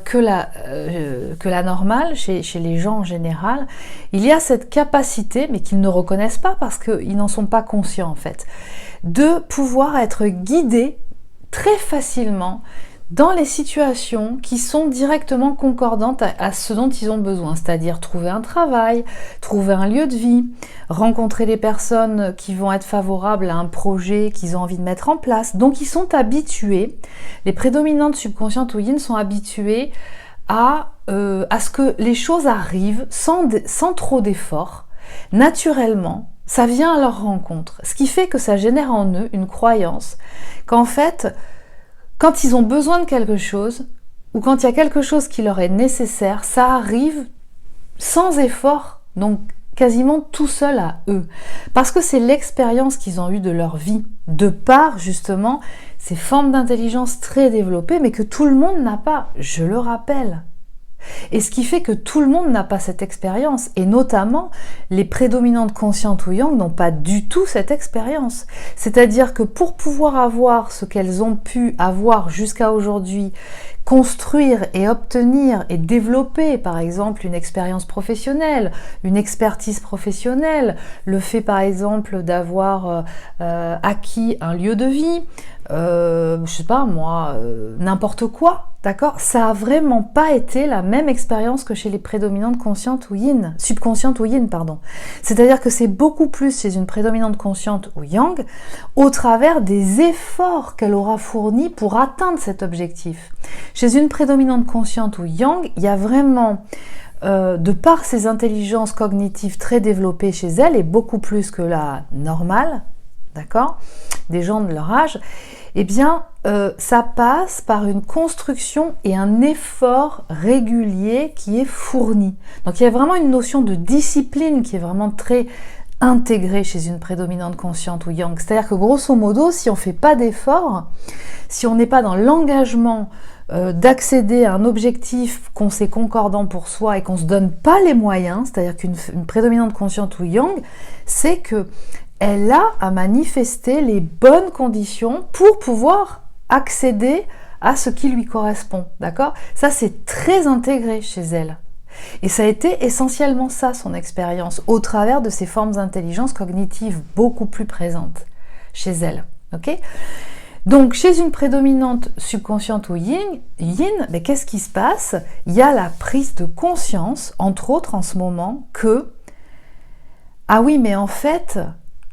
que la normale, chez les gens en général, il y a cette capacité, mais qu'ils ne reconnaissent pas parce qu'ils n'en sont pas conscients en fait, de pouvoir être guidés très facilement dans les situations qui sont directement concordantes à ce dont ils ont besoin, c'est-à-dire trouver un travail, trouver un lieu de vie, rencontrer des personnes qui vont être favorables à un projet qu'ils ont envie de mettre en place. Donc ils sont habitués, les prédominantes subconscientes ou yin sont habituées à ce que les choses arrivent sans trop d'efforts, naturellement. Ça vient à leur rencontre, ce qui fait que ça génère en eux une croyance qu'en fait, quand ils ont besoin de quelque chose, ou quand il y a quelque chose qui leur est nécessaire, ça arrive sans effort, donc quasiment tout seul à eux. Parce que c'est l'expérience qu'ils ont eue de leur vie, de par justement ces formes d'intelligence très développées, mais que tout le monde n'a pas, je le rappelle. Et ce qui fait que tout le monde n'a pas cette expérience, et notamment les prédominantes conscientes ou yang n'ont pas du tout cette expérience. C'est-à-dire que pour pouvoir avoir ce qu'elles ont pu avoir jusqu'à aujourd'hui, construire et obtenir et développer par exemple une expérience professionnelle, une expertise professionnelle, le fait par exemple d'avoir acquis un lieu de vie, je sais pas moi, n'importe quoi, d'accord? Ça a vraiment pas été la même expérience que chez les prédominantes conscientes ou yin, subconscientes ou yin, pardon. C'est-à-dire que c'est beaucoup plus chez une prédominante consciente ou yang, au travers des efforts qu'elle aura fournis pour atteindre cet objectif. Chez une prédominante consciente ou yang, il y a vraiment, de par ces intelligences cognitives très développées chez elle, et beaucoup plus que la normale, d'accord, des gens de leur âge, eh bien, ça passe par une construction et un effort régulier qui est fourni. Donc, il y a vraiment une notion de discipline qui est vraiment très intégrée chez une prédominante consciente ou yang. C'est-à-dire que, grosso modo, si on ne fait pas d'effort, si on n'est pas dans l'engagement d'accéder à un objectif qu'on sait concordant pour soi et qu'on ne se donne pas les moyens, c'est-à-dire qu'une prédominante consciente ou yang, c'est que elle a à manifester les bonnes conditions pour pouvoir accéder à ce qui lui correspond, d'accord? Ça, c'est très intégré chez elle. Et ça a été essentiellement ça, son expérience, au travers de ces formes d'intelligence cognitive beaucoup plus présentes chez elle, ok? Donc, chez une prédominante subconsciente ou yin, mais qu'est-ce qui se passe? Il y a la prise de conscience, entre autres en ce moment, que ah oui, mais en fait,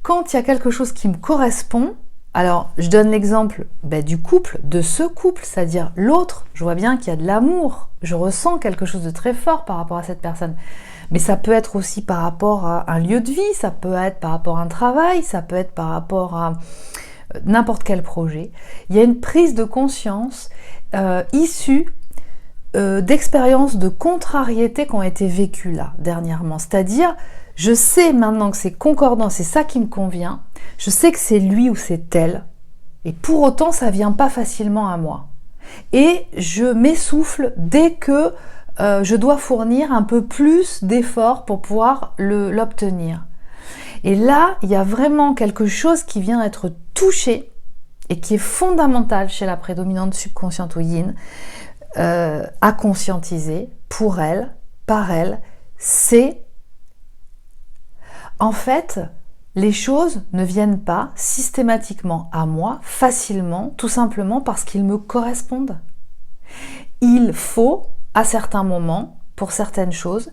quand il y a quelque chose qui me correspond, Alors, je donne l'exemple du couple, de ce couple, c'est-à-dire l'autre. Je vois bien qu'il y a de l'amour, je ressens quelque chose de très fort par rapport à cette personne. Mais ça peut être aussi par rapport à un lieu de vie, ça peut être par rapport à un travail, ça peut être par rapport à n'importe quel projet. Il y a une prise de conscience issue d'expériences de contrariété qui ont été vécues là, dernièrement. C'est-à-dire, je sais maintenant que c'est concordant, c'est ça qui me convient, je sais que c'est lui ou c'est elle, et pour autant, ça vient pas facilement à moi. Et je m'essouffle dès que je dois fournir un peu plus d'efforts pour pouvoir l'obtenir. Et là, il y a vraiment quelque chose qui vient être touché et qui est fondamental chez la prédominante subconsciente ou yin, à conscientiser pour elle, par elle, c'est en fait, les choses ne viennent pas systématiquement à moi, facilement, tout simplement parce qu'ils me correspondent. Il faut, à certains moments, pour certaines choses,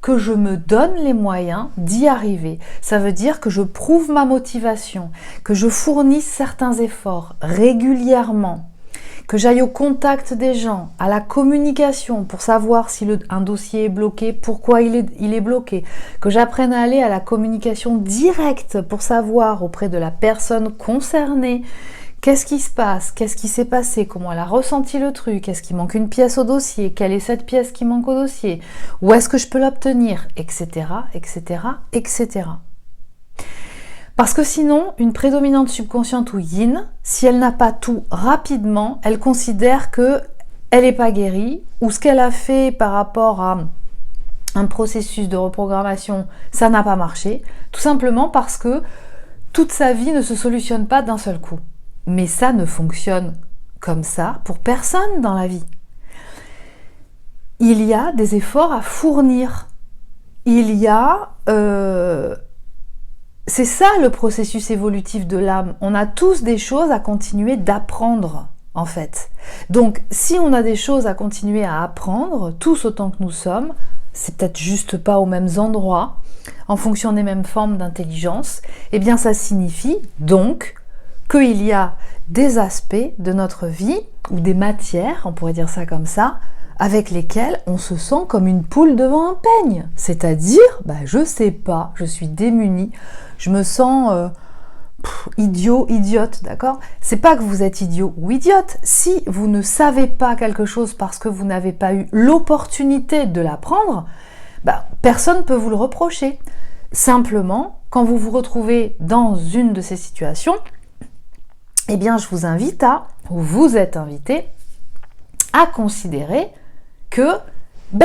que je me donne les moyens d'y arriver. Ça veut dire que je prouve ma motivation, que je fournisse certains efforts régulièrement, que j'aille au contact des gens, à la communication pour savoir si un dossier est bloqué, pourquoi il est bloqué, que j'apprenne à aller à la communication directe pour savoir auprès de la personne concernée qu'est-ce qui se passe, qu'est-ce qui s'est passé, comment elle a ressenti le truc, est-ce qu'il manque une pièce au dossier, quelle est cette pièce qui manque au dossier, où est-ce que je peux l'obtenir, etc., etc., etc. Parce que sinon, une prédominante subconsciente ou yin, si elle n'a pas tout rapidement, elle considère que elle n'est pas guérie, ou ce qu'elle a fait par rapport à un processus de reprogrammation, ça n'a pas marché, tout simplement parce que toute sa vie ne se solutionne pas d'un seul coup. Mais ça ne fonctionne comme ça pour personne dans la vie. Il y a des efforts à fournir. Il y a... c'est ça le processus évolutif de l'âme. On a tous des choses à continuer d'apprendre, en fait. Donc, si on a des choses à continuer à apprendre, tous autant que nous sommes, c'est peut-être juste pas aux mêmes endroits, en fonction des mêmes formes d'intelligence, eh bien ça signifie donc qu'il y a des aspects de notre vie, ou des matières, on pourrait dire ça comme ça, avec lesquelles on se sent comme une poule devant un peigne. C'est-à-dire, je sais pas, je suis démunie, je me sens idiot, idiote, d'accord ? C'est pas que vous êtes idiot ou idiote. Si vous ne savez pas quelque chose parce que vous n'avez pas eu l'opportunité de l'apprendre, personne ne peut vous le reprocher. Simplement, quand vous vous retrouvez dans une de ces situations, eh bien, je vous invite ou vous êtes invité à considérer que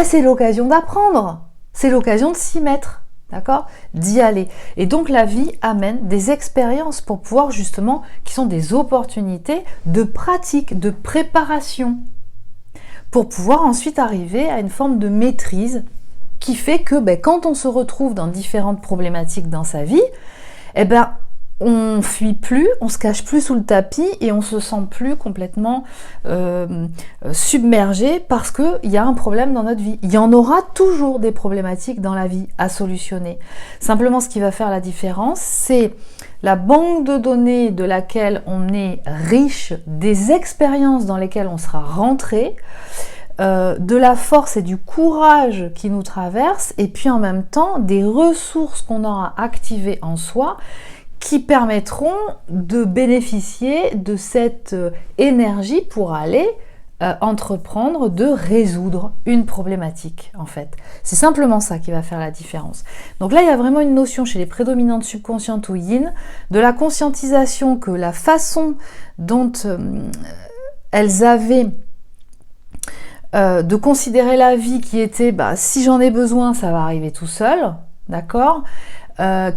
c'est l'occasion d'apprendre, c'est l'occasion de s'y mettre, d'accord ? D'y aller. Et donc la vie amène des expériences pour pouvoir justement, qui sont des opportunités de pratique, de préparation, pour pouvoir ensuite arriver à une forme de maîtrise qui fait que quand on se retrouve dans différentes problématiques dans sa vie, on fuit plus, on se cache plus sous le tapis et on se sent plus complètement submergé parce qu'il y a un problème dans notre vie. Il y en aura toujours des problématiques dans la vie à solutionner. Simplement, ce qui va faire la différence, c'est la banque de données de laquelle on est riche, des expériences dans lesquelles on sera rentré, de la force et du courage qui nous traverse, et puis en même temps des ressources qu'on aura activées en soi qui permettront de bénéficier de cette énergie pour aller entreprendre de résoudre une problématique, en fait. C'est simplement ça qui va faire la différence. Donc là, il y a vraiment une notion chez les prédominantes subconscientes ou yin, de la conscientisation que la façon dont elles avaient de considérer la vie qui était si j'en ai besoin, ça va arriver tout seul, d'accord ?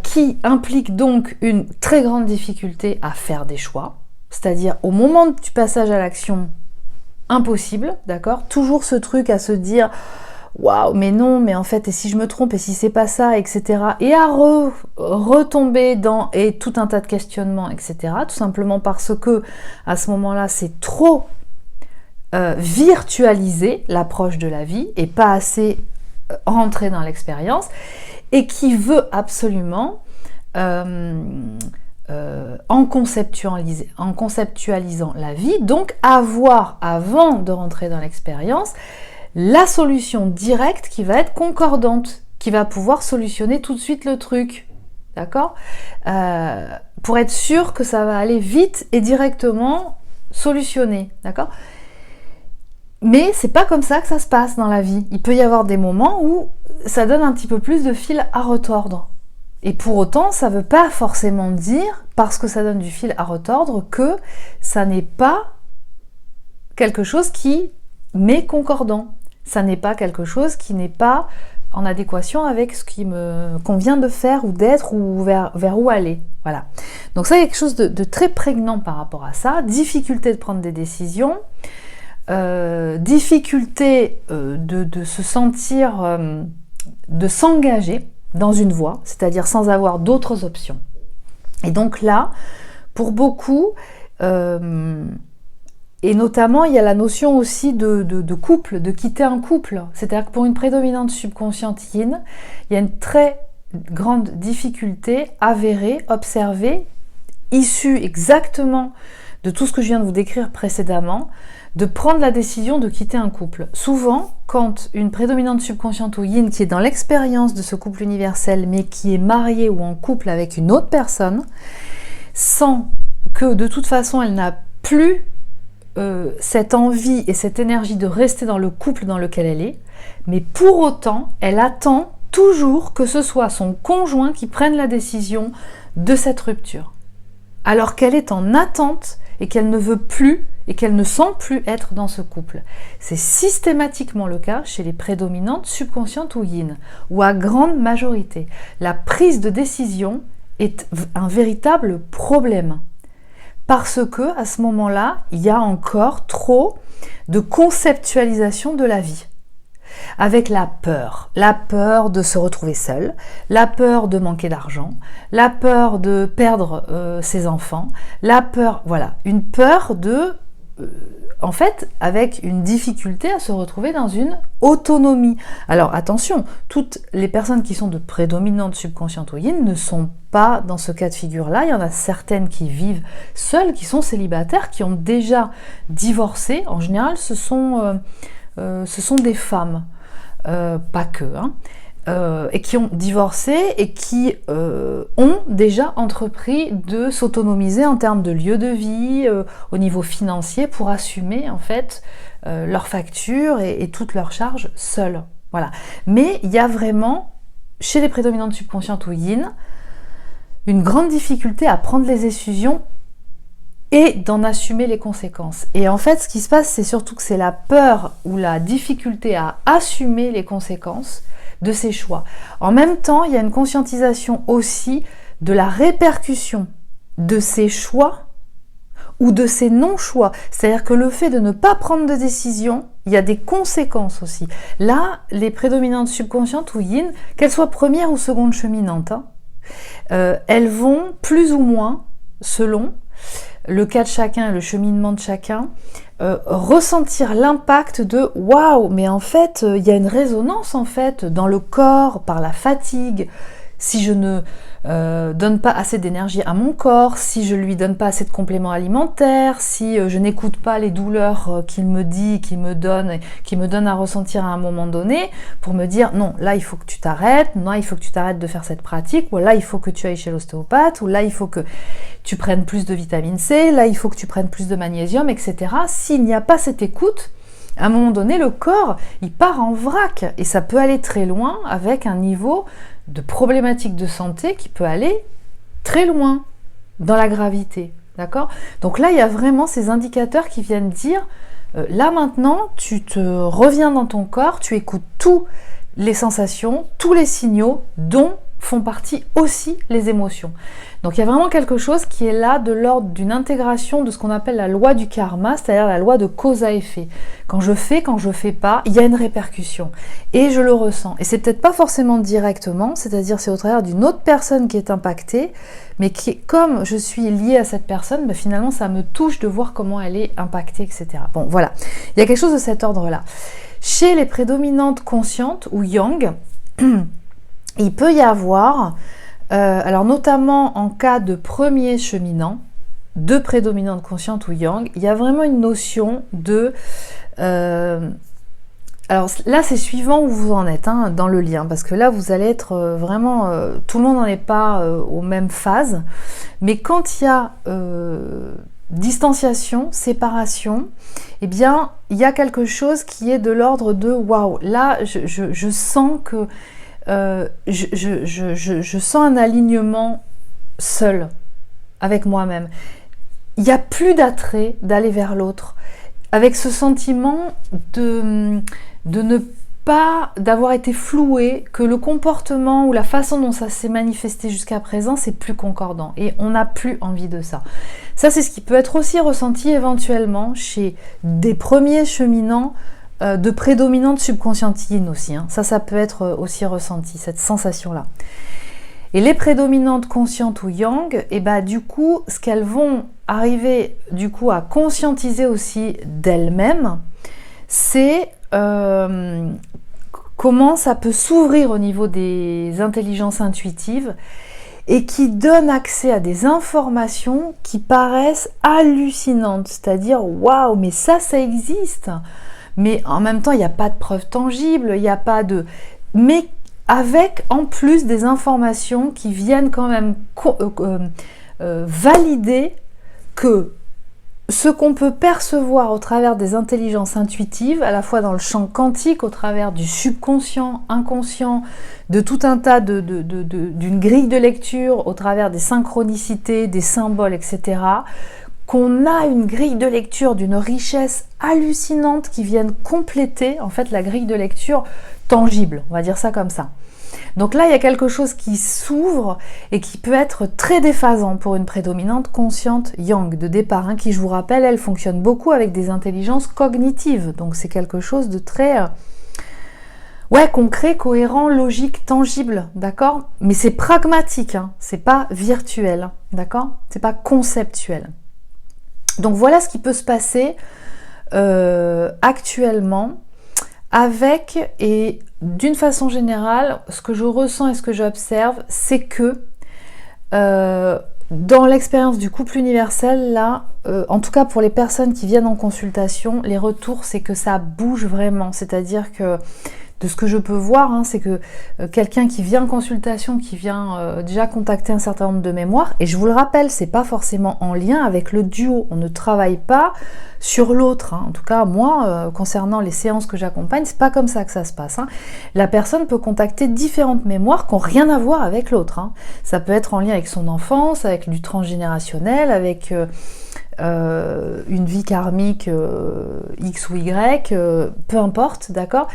Qui implique donc une très grande difficulté à faire des choix, c'est-à-dire au moment du passage à l'action, impossible, d'accord ? Toujours ce truc à se dire waouh, mais non, mais en fait, et si je me trompe, et si c'est pas ça, etc. Et à retomber dans et tout un tas de questionnements, etc. Tout simplement parce que à ce moment-là, c'est trop virtualiser l'approche de la vie et pas assez rentrer dans l'expérience, et qui veut absolument en conceptualisant la vie, donc avoir, avant de rentrer dans l'expérience, la solution directe qui va être concordante, qui va pouvoir solutionner tout de suite le truc, d'accord, pour être sûr que ça va aller vite et directement solutionner, d'accord. Mais c'est pas comme ça que ça se passe dans la vie. Il peut y avoir des moments où ça donne un petit peu plus de fil à retordre. Et pour autant, ça ne veut pas forcément dire, parce que ça donne du fil à retordre, que ça n'est pas quelque chose qui m'est concordant. Ça n'est pas quelque chose qui n'est pas en adéquation avec ce qui me convient de faire ou d'être ou vers où aller. Voilà. Donc ça, il y a quelque chose de très prégnant par rapport à ça. Difficulté de prendre des décisions. Difficulté de se sentir, de s'engager dans une voie, c'est-à-dire sans avoir d'autres options. Et donc là, pour beaucoup, et notamment il y a la notion aussi de couple, de quitter un couple, c'est-à-dire que pour une prédominante subconsciente yin, il y a une très grande difficulté avérée, observée, issue exactement de tout ce que je viens de vous décrire précédemment, de prendre la décision de quitter un couple. Souvent, quand une prédominante subconsciente ou yin qui est dans l'expérience de ce couple universel, mais qui est mariée ou en couple avec une autre personne, sent que de toute façon elle n'a plus cette envie et cette énergie de rester dans le couple dans lequel elle est, mais pour autant, elle attend toujours que ce soit son conjoint qui prenne la décision de cette rupture. Alors qu'elle est en attente et qu'elle ne veut plus et qu'elle ne sent plus être dans ce couple. C'est systématiquement le cas chez les prédominantes subconscientes ou yin, ou à grande majorité. La prise de décision est un véritable problème. Parce que à ce moment-là, il y a encore trop de conceptualisation de la vie. Avec la peur de se retrouver seule, la peur de manquer d'argent, la peur de perdre ses enfants, la peur, voilà, une peur de, en fait, avec une difficulté à se retrouver dans une autonomie. Alors attention, toutes les personnes qui sont de prédominante subconsciente ou yin ne sont pas dans ce cas de figure-là. Il y en a certaines qui vivent seules, qui sont célibataires, qui ont déjà divorcé. En général, ce sont des femmes, pas que, hein, et qui ont divorcé et qui ont déjà entrepris de s'autonomiser en termes de lieu de vie, au niveau financier, pour assumer en fait leurs factures et toutes leurs charges seules. Voilà. Mais il y a vraiment, chez les prédominantes subconscientes ou yin, une grande difficulté à prendre les décisions et d'en assumer les conséquences. Et en fait, ce qui se passe, c'est surtout que c'est la peur ou la difficulté à assumer les conséquences de ces choix. En même temps, il y a une conscientisation aussi de la répercussion de ces choix ou de ces non-choix. C'est-à-dire que le fait de ne pas prendre de décision, il y a des conséquences aussi. Là, les prédominantes subconscientes ou yin, qu'elles soient première ou seconde cheminantes, hein, elles vont plus ou moins, selon le cas de chacun, le cheminement de chacun, ressentir l'impact de « waouh, mais en fait, il y a une résonance en fait dans le corps par la fatigue. Si je ne donne pas assez d'énergie à mon corps, si je lui donne pas assez de compléments alimentaires, si je n'écoute pas les douleurs qu'il me dit, qu'il me donne à ressentir à un moment donné, pour me dire non, là il faut que tu t'arrêtes, non, il faut que tu t'arrêtes de faire cette pratique, ou là il faut que tu ailles chez l'ostéopathe, ou là il faut que tu prennes plus de vitamine C, là il faut que tu prennes plus de magnésium, etc. S'il n'y a pas cette écoute, à un moment donné, le corps, il part en vrac, et ça peut aller très loin avec un niveau de problématiques de santé qui peut aller très loin dans la gravité, d'accord? Donc là, il y a vraiment ces indicateurs qui viennent dire, là maintenant, tu te reviens dans ton corps, tu écoutes toutes les sensations, tous les signaux dont font partie aussi les émotions. Donc il y a vraiment quelque chose qui est là de l'ordre d'une intégration de ce qu'on appelle la loi du karma, c'est-à-dire la loi de cause à effet. Quand je fais pas, il y a une répercussion. Et je le ressens. Et c'est peut-être pas forcément directement, c'est-à-dire c'est au travers d'une autre personne qui est impactée, mais qui, comme je suis liée à cette personne, ben finalement ça me touche de voir comment elle est impactée, etc. Bon, voilà. Il y a quelque chose de cet ordre-là. Chez les prédominantes conscientes ou yang, il peut y avoir Alors notamment en cas de premier cheminant, de prédominante consciente ou yang, il y a vraiment une notion de... alors là, c'est suivant où vous en êtes hein, dans le lien, parce que là, vous allez être vraiment... tout le monde n'en est pas aux mêmes phases, mais quand il y a distanciation, séparation, eh bien, il y a quelque chose qui est de l'ordre de « waouh ». Là, je sens que... je sens un alignement seul, avec moi-même. Il n'y a plus d'attrait d'aller vers l'autre, avec ce sentiment de ne pas, d'avoir été floué, que le comportement ou la façon dont ça s'est manifesté jusqu'à présent, c'est plus concordant. Et on n'a plus envie de ça. Ça, c'est ce qui peut être aussi ressenti éventuellement chez des premiers cheminants de prédominante subconsciente yin aussi. Hein. Ça peut être aussi ressenti, cette sensation-là. Et les prédominantes conscientes ou yang, et bah, du coup, ce qu'elles vont arriver du coup à conscientiser aussi d'elles-mêmes, c'est comment ça peut s'ouvrir au niveau des intelligences intuitives et qui donne accès à des informations qui paraissent hallucinantes, c'est-à-dire waouh, mais ça existe. Mais en même temps, il n'y a pas de preuves tangibles, il n'y a pas de... Mais avec en plus des informations qui viennent quand même valider que ce qu'on peut percevoir au travers des intelligences intuitives, à la fois dans le champ quantique, au travers du subconscient, inconscient, de tout un tas d'une grille de lecture, au travers des synchronicités, des symboles, etc., qu'on a une grille de lecture d'une richesse hallucinante qui viennent compléter en fait la grille de lecture tangible, on va dire ça comme ça. Donc là, il y a quelque chose qui s'ouvre et qui peut être très déphasant pour une prédominante consciente yang de départ, hein, qui, je vous rappelle, elle fonctionne beaucoup avec des intelligences cognitives. Donc c'est quelque chose de très concret, cohérent, logique, tangible, d'accord? Mais c'est pragmatique, hein, c'est pas virtuel, d'accord? C'est pas conceptuel. Donc voilà ce qui peut se passer actuellement avec, et d'une façon générale, ce que je ressens et ce que j'observe, c'est que dans l'expérience du couple universel, là, en tout cas pour les personnes qui viennent en consultation, les retours, c'est que ça bouge vraiment. C'est-à-dire que, de ce que je peux voir, hein, c'est que quelqu'un qui vient en consultation, qui vient déjà contacter un certain nombre de mémoires, et je vous le rappelle, c'est pas forcément en lien avec le duo, on ne travaille pas sur l'autre, hein. En tout cas moi, concernant les séances que j'accompagne, c'est pas comme ça que ça se passe, hein. La personne peut contacter différentes mémoires qui n'ont rien à voir avec l'autre, hein. Ça peut être en lien avec son enfance, avec du transgénérationnel, avec une vie karmique X ou Y, peu importe, d'accord?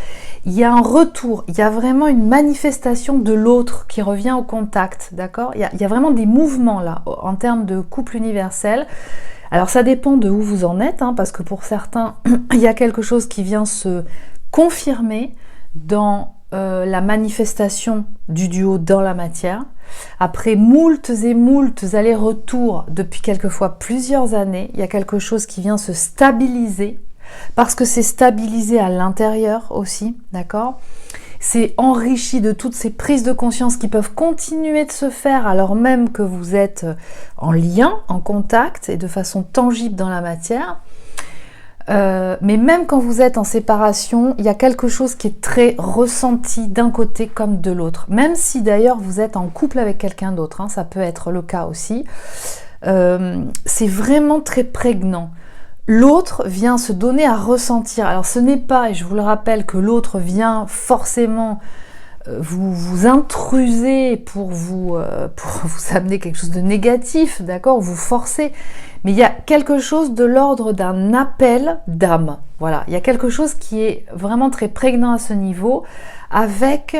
Il y a un retour, il y a vraiment une manifestation de l'autre qui revient au contact, d'accord? Il y a vraiment des mouvements là, en termes de couple universel. Alors ça dépend de où vous en êtes, hein, parce que pour certains, il y a quelque chose qui vient se confirmer dans la manifestation du duo dans la matière. Après moultes et moultes allers-retours depuis quelquefois plusieurs années, il y a quelque chose qui vient se stabiliser, parce que c'est stabilisé à l'intérieur aussi, d'accord? C'est enrichi de toutes ces prises de conscience qui peuvent continuer de se faire alors même que vous êtes en lien, en contact et de façon tangible dans la matière. Mais même quand vous êtes en séparation, il y a quelque chose qui est très ressenti d'un côté comme de l'autre. Même si d'ailleurs vous êtes en couple avec quelqu'un d'autre, hein, ça peut être le cas aussi. C'est vraiment très prégnant. L'autre vient se donner à ressentir. Alors ce n'est pas, et je vous le rappelle, que l'autre vient forcément vous intruser pour vous amener quelque chose de négatif, d'accord, vous forcer. Mais il y a quelque chose de l'ordre d'un appel d'âme. Voilà, il y a quelque chose qui est vraiment très prégnant à ce niveau, avec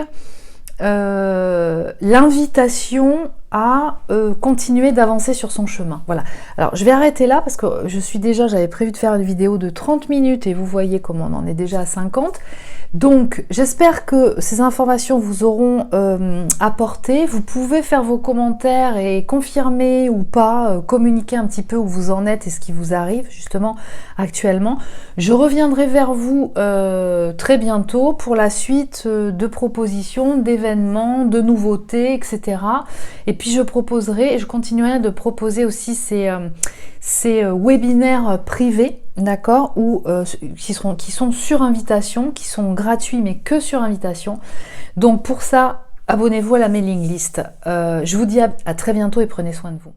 l'invitation à continuer d'avancer sur son chemin. Voilà. Alors, je vais arrêter là parce que j'avais prévu de faire une vidéo de 30 minutes et vous voyez comment on en est déjà à 50. Donc, j'espère que ces informations vous auront apporté. Vous pouvez faire vos commentaires et confirmer ou pas, communiquer un petit peu où vous en êtes et ce qui vous arrive justement actuellement. Je reviendrai vers vous très bientôt pour la suite de propositions, d'événements, de nouveautés, etc. Et puis je proposerai, et je continuerai de proposer aussi ces webinaires privés, d'accord, ou qui sont sur invitation, qui sont gratuits mais que sur invitation. Donc pour ça, abonnez-vous à la mailing list. Je vous dis à très bientôt et prenez soin de vous.